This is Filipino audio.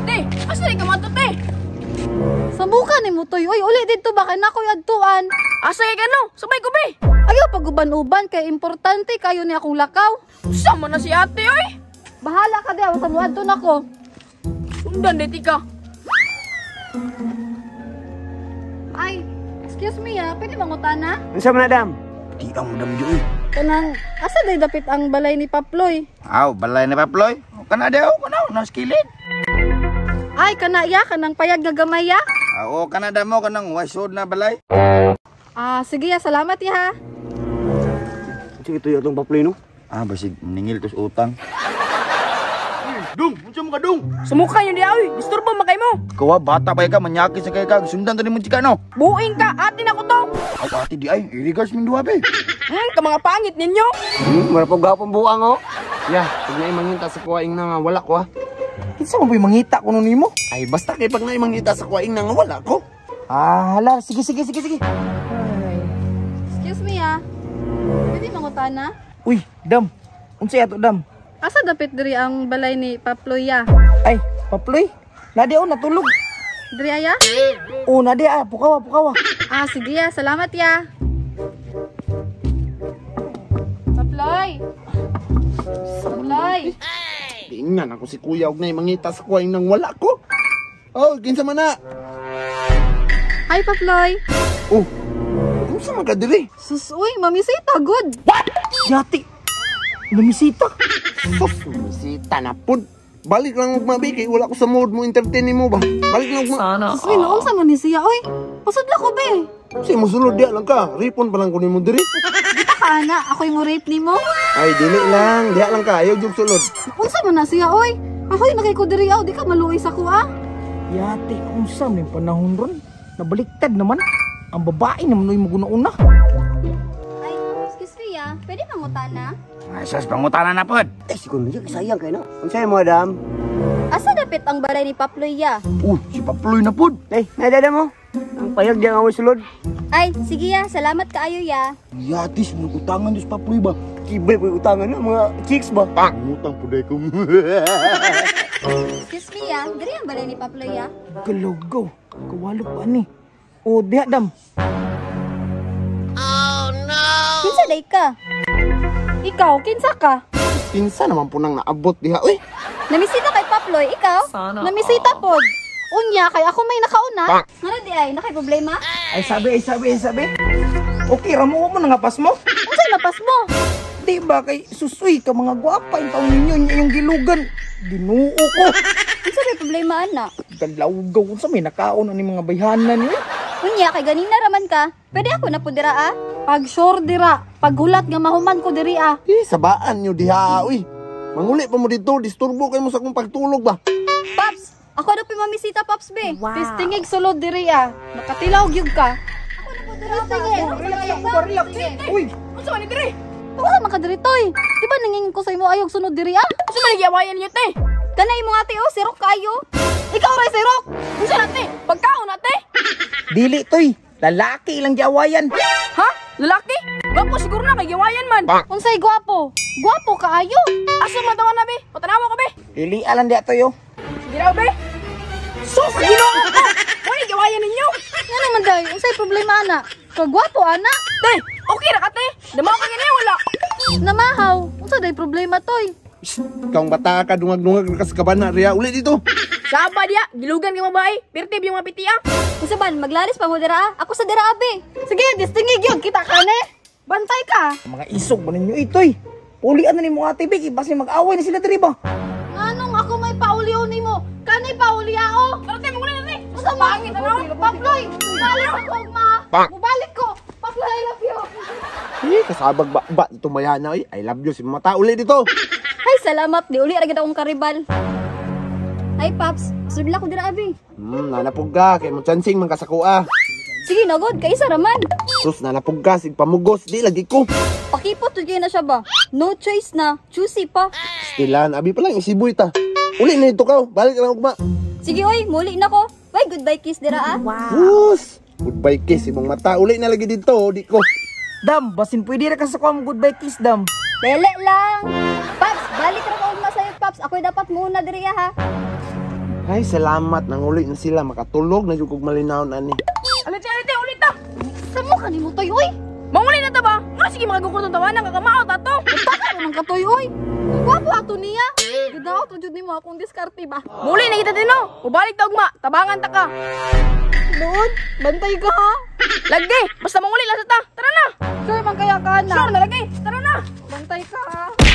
Te, asa di ka mato, te? Sambukan ni mo toy. Uy, uli dito ba kay nakoy adtuan? Asa kay kano? Sabay ko, be. Ayaw paguban-uban kay importante kayo ni akong lakaw. Sama na si ate, oy. Bahala ka diha sa muadto nako. Sundan, de, tika. Ay, excuse me pwede mangutana? Unsa man Dam? Di ang Dam joy. Kanang asa day dapit ang balay ni Paploy? Aw, balay na Paploy. Kana daw, kana na skilid. Ay, kana ya kanang payag nga gamay ya? Oo, kana da mo kanang wasod na balay. Sige ya, salamat ya. Sige tuyo tong Paploy no. Basig ningil tos utang. Dung, unsa mo ka dung? Sumukha yun di, oy. Disturbo makay mo. Kawa bata pa ka manyakit sa kay ka. Sundan to ni mo chika no. Buing ka, atin ako to. Ay ati di ay, irigas min duha be. Ka mga pangit ninyo. Marapog gapong buang oh. Ya, pag na imangita sa kuwaing na wala ko Kinsa mo boy mangita kuno nimo? Ay, basta kay pag na imangita sa kuwaing na wala ko. Hala, sige. Ay. Excuse me pwede mangutana? Uy, Dam. Unsa ato Dam? Asa dapit diri ang balay ni Paploy ya? Ay, Paploy. Nadi ako natulog. Diri ya? Oh, nadi pukawa. Sige ya, salamat ya. Paploy. Tingnan ako si kuya og na imangita sa kuwaing nang wala ko. Oh, kinsa man na? Hi Paploy. Oh, unsa man ka diri? Sus, uy, mamisita good. Yati. Namisita. Sus, bisita na pud. Balik lang og mabi kay wala ko sa mood mo entertain mo ba. Balik lang og Sus, uy, noong sa man ni siya, uy. Pasudla ko be. Si mosulod dia lang ka. Ripon pa lang ko nimo diri. Kita ka na, ako'y mo rape ni mo. Ay, dili lang. Diha lang ka. Ayaw jug sulod. Unsa man na siya, uy. Ako'y nakay ko diri di ka maluoy sa ko Yati, unsa man yung panahon ron? Nabaliktad naman. Ang babae naman yung maguna-una. Ay, excuse me pwede mangutana? Ay, sus, pangutanan na pod. Siguro niya sayang kay na. Unsay mo, Madam? Asa dapit ang balay ni Paploy ya? Si Paploy na pod. Nadada mo. Ang payag diya nga sulod. Ay, sige ya, salamat kaayo ya. Yati, sinugutangan dos Paploy ba? Kibay po utangan na mga chicks ba? Utang po day ko. Excuse me diri ang balay ni Paploy ya? Galogaw. Kawalo pa ni. O, diha, Dam. Kinsa day ka? Ikaw, kinsa ka? Kinsa naman po nang naabot diha. Uy, Namisita kay Paploy, ikaw? Namisita pod. Unya, kay ako may nakauna. Ngano di ay, nakay problema? Ay, sabi. Okay, ramo mo nangapas mo. Unsay lapas mo? Di ba kay susuy ka mga gwapa yung taong ninyo niya yung gilugan. Dinuo ko. Unsa may problema ana? Galawgaw sa may nakaon ni mga bayhanan niyo. Unya, kay ganina raman ka. Pwede ako na po dira Pag sure dira, pag hulat nga mahuman ko diri sabaan nyo diha. Uy, manguli pa mo dito. Disturbo kayo mo sa akong pagtulog ba? Paps, ako na po mamisita, Paps be. Wow. Tingig sulod diri Nakatilaw gyud ka. Ako na po dira Relax. Uy, Unsa man ni dire? Wala man ka diri toy. Di ba nangingin ko sa imo ayog sunod diri Unsa man giawayan niyo, te? Kanay mo ate sirok kayo. Ikaw ray sirok. Unsa na, te? Pagkaon na, te? dili toy. Lalaki lang giawayan. Ha? Lalaki? Gwapo siguro na kay giawayan man. Unsay gwapo? Gwapo kaayo. Asa man tawa na, be? Patanawa ko, be. Dili alam diha toy. Sige raw, be. Sus, ginoo ko. Wala giawayan ninyo. Nga naman day, unsay problema ana? Kagwapo ana. Te, okay ra ka, te. Damaw ka ganyan, wala. Namahaw. Unsa day problema toy? Kang bata ka, dungag-dungag ka sa kabana. Ria, uli dito. Saba dia, gilugan kay mabae. Pertib yung mga pitiya. Unsa ban, maglalis pa mo dira Ako sa dira abe. Sige, distingig yun. Kita ka ne. Bantay ka. Mga isog ba ninyo itoy? Pulian na ni mo ate Big, basi mag-away na sila diri ba? Anong ako may pauliw nimo? Kanay pauliao. Pero te, muna na, te. Unsa pangit ano? Paploy. Balik ko ma. Mubalik ko. Paploy, I love you. Kasabag ba ito mayana. I love you si mata. Uli dito. Ay, salamat. Di uli ra gid akong karibal. Ay, Paps. Sudla ko dira abi. Nanapog ka. Kaya mo chancing man kasakua. Sige, nagod. Kay isa raman. Sus, nanapog ka. Sig pamugos. Di lagi ko. Pakipot to na siya ba? No choice na. Choosy pa. Stilan. Abi pa lang isibuy ta. Uli na ito ka. Balik ka lang ugma. Sige, oy. Muli na ko. Bye, goodbye kiss dira Sus. Goodbye kiss. Imong mata. Uli na lagi dito. Di ko. Dam, basin pwede ra ka sa kuha goodbye kiss, Dam. Dele lang. Paps, balik ra ko ugma sa'yo, Paps. Ako'y dapat muna diri ha. Ay, salamat. Nanguli na sila. Makatulog na yung kog malinaw na ni. Alite, ulit ta. Samo ka ni mo toy oy. Manguli na ta ba? Nga sige mga gukutong tawanan, kakamaot ato. Taka naman ka toy oy. Wapo ato niya. Gadaw to jud nimo akong diskarte ba. Muli na kita din no. Ubalik ta ugma, tabangan ta ka. Doon, bantay ka ha. Lagi, basta manguli lang sa ta. Tara na. Sure man kaya ka na. Sure na lagi. Tara na. Bantay ka ha.